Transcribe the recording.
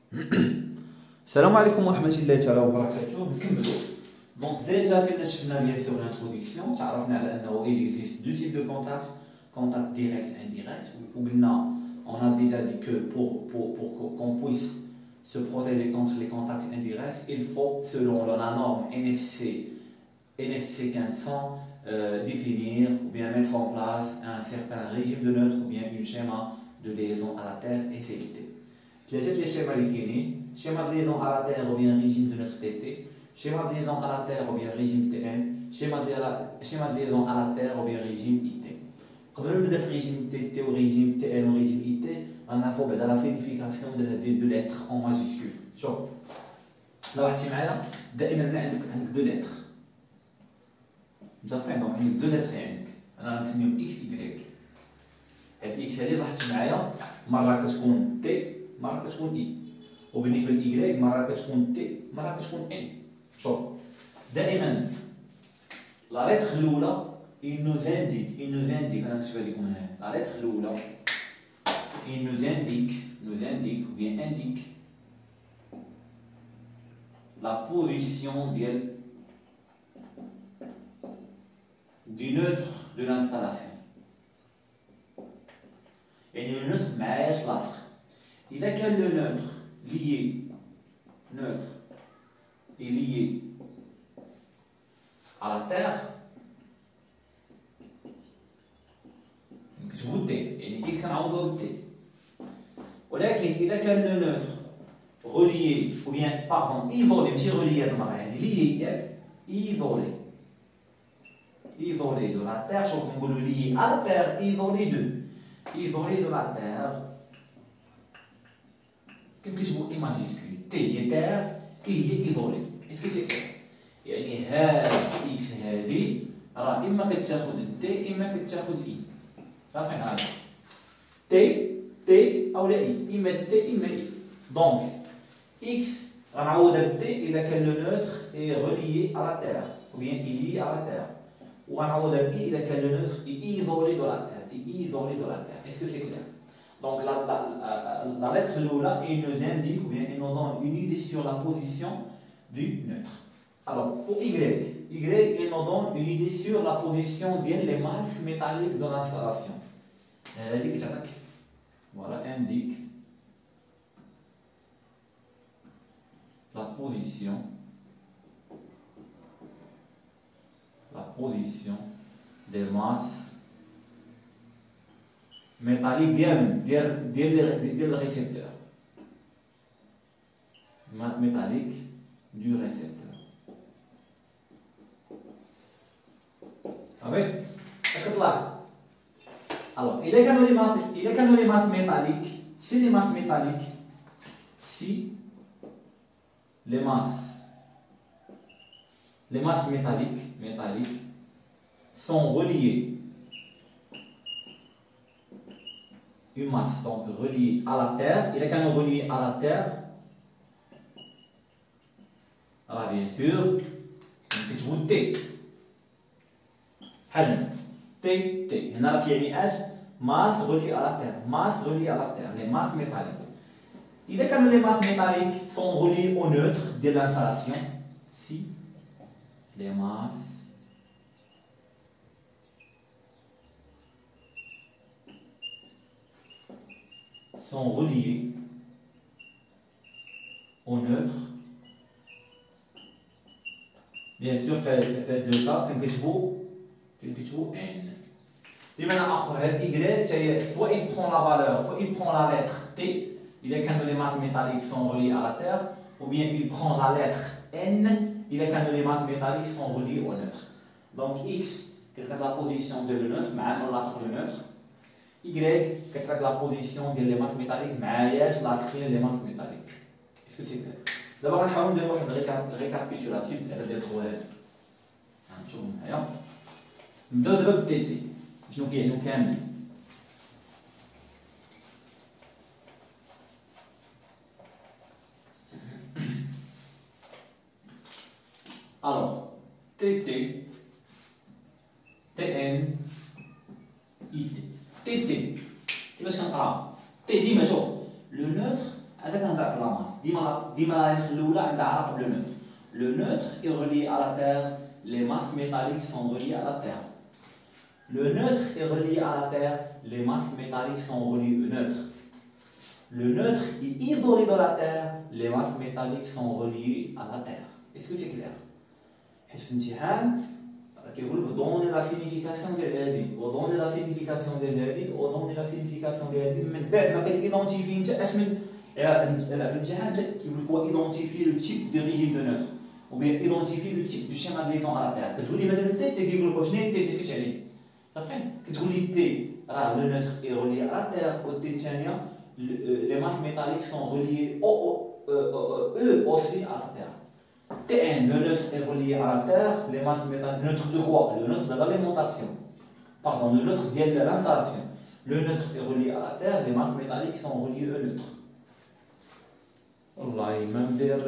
السلام عليكم ورحمة الله تعالى وبركاته. نكملوا. Donc déjà كنا شفنا bien sûr l'introduction، تعرفنا على أنه il existe deux types de contacts، contact direct et indirect. وقلنا on a déjà dit que pour qu'on puisse se protéger contre les contacts indirects, il faut selon la norme NFC 1500 définir ou bien mettre en place un certain régime de neutre ou bien un schéma de liaison à la Terre et CLT. ثلاثة les schémas اللي كاينين، schéma de liaison à la Terre ou bien régime de neutre TT، schéma de liaison à la Terre ou bien régime TN، schéma de liaison à la Terre ou bien régime IT. قبل ما نبدا في ريجيم TT ou régime TN ou régime IT، غنعرفوا بعدا la signification de lettres en majuscule. شوف لو عرفتي معايا دائما ما عندك دو lettres متفقين، دونك عندك دو lettres عندك، انا غنسميهم اكس واي. هاد اكس هادي لاحظتي معايا مره كتكون تي مرة كتكون اي، وبالنسبة لإيكغيك مرة كتكون تي مرة كتكون ان. شوف دائما لا ليتر الأولى il nous indique أنا نكتبها لكم هنا، لا ليتر الأولى il nous indique ou bien indique la position du neutre de l'installation. يعني le neutre معاياش لاصق. إذا كان le neutre est lié à la Terre، نكتبو T، يعني X كنعوضو T. ولكن إذا كان le neutre relié ou bien pardon isolé، ماشي relié هاد المرة، يعني lié ياك isolé de la Terre. شوف نقولو lié à la Terre isolé de la Terre. كيف كيجيبو اي ماجيسكول، تي هي تير اي هي ايزولي. اسكو سي كلير؟ يعني هاد اكس هادي راه اما كتاخد تي اما كتاخد اي. صافي هذا تي او لا اي، اما تي اما اي. دونك اكس غنعوضها بتي اذا كان لو نوتر اي ريليي على لا تير او بيان اي لي على لا تير، وغنعوضها باي اذا كان لو نوتر اي ايزولي دو لا تير. اسكو سي كلير؟ Donc la lettre Lola, il nous indique ou bien il nous donne une idée sur la position du neutre. Alors pour Y, il nous donne une idée sur la position des masses métalliques de l'installation. Voilà, indique la position des masses métallique ديال الريسبتور، métallique du récepteur. صافي اش كتلاحظ؟ الوغ إلا كانوا لي ماس ميتاليك، si les masses métalliques sont reliées, une masse donc reliée à la Terre. Il est quand même relié à la Terre. Alors bien sûr, on peut T. T. Il y a qui est H, masse reliée à la Terre. Les masses métalliques. Il est quand même les masses métalliques sont reliées au neutre de l'installation. Si les masses sont reliés au neutre, bien sûr faites le cas كنكتبو n. بمعنى آخر هاد Y soit il prend la valeur, soit il prend la lettre T. Il est quand les masses métalliques sont reliées à la Terre, ou bien il prend la lettre N. Il est quand les masses métalliques sont reliées au neutre. Donc X c'est la position de le neutre, معنا لاصق le neutre. Y كتراك لا بوزيسيون ديال لي ماس ميتاليك معاياش لاصقين لي ماس ميتاليك. اسكو سي كلير؟ دابا غنحاولوا نديرو واحد ريكابيتولاتيف ديال هاد الدروا هادو. نشوفو معايا. نبداو دابا بالتي شنو كيعنيو كاملين. الوغ تي TN IT. TC كيفاش كنقراو؟ تي ديما شوف لو نوتر هذا هكا كنهضر على ماس ديما الاولى عندها علاقه بالنوتر. Le neutre est relié à la Terre, les masses métalliques sont reliées à la Terre. Le neutre est relié à la Terre, les masses métalliques sont reliées au neutre. Le neutre est isolé de la Terre, les masses métalliques sont reliées à la Terre. Est-ce que c'est clair? حيت في الامتحان كيقول لك دوني لا سينيفيكاسيون ديال هادي ودوني لا سينيفيكاسيون ديال هادي ودوني لا سينيفيكاسيون ديال هادي من بعد ما كتيدونتيفي انت اش من في الامتحان كيقول لك هو ايدونتيفي لو تيب دو ريجيم دو نوتر ou bien identifier le type de schéma de liaison à la Terre. كتقول لي مثلا تي كيقول لك شنو هي تي ديسكت عليه فاهمين كتقول لي تي راه لو نوتر اي رولي على لا Terre و تي الثانيه les masses métalliques sont reliées eux aussi à la Terre. T1, le neutre est relié à la Terre, les masses métalliques, le neutre de quoi? Le neutre de l'alimentation. Pardon, le neutre de l'installation. Le neutre est relié à la Terre, les masses métalliques sont reliées au neutre. والله ما ندير